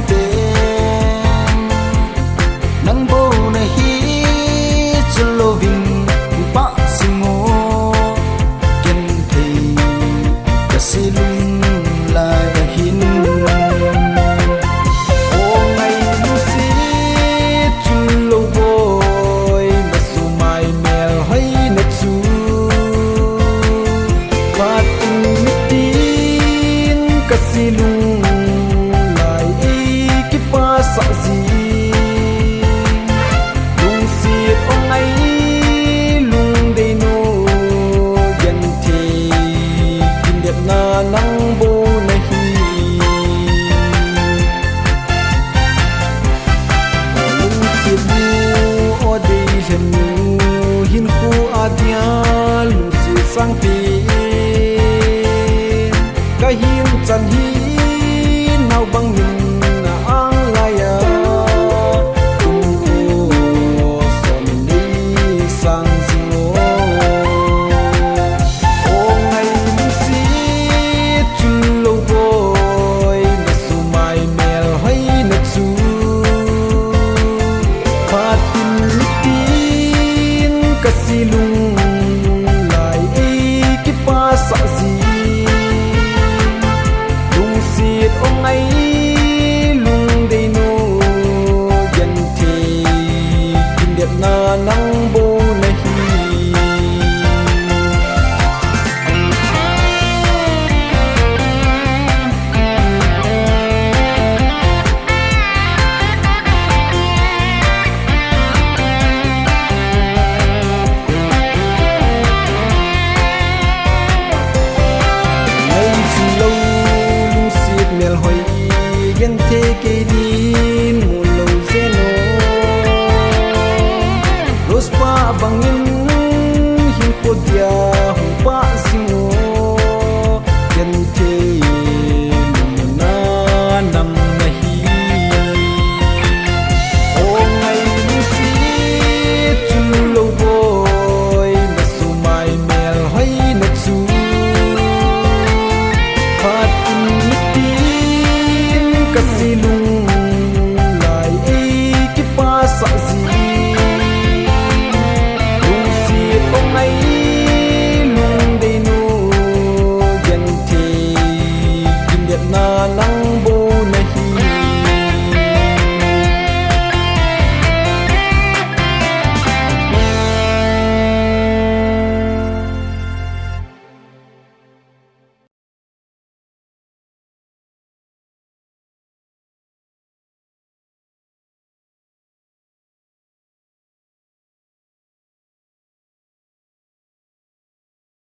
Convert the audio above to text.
te nang bo na hi chulovin pa singo ken thei kasilung lai hin o ngai lu si chulo boy masu mai mel hai na chu patin mitin kasilung lai ki pa sa zi lung si o ngai lung de no yan thi kin det na nang bo na hi lung si bu o de hen hin ku adia lung si sang pi ka hin chan hi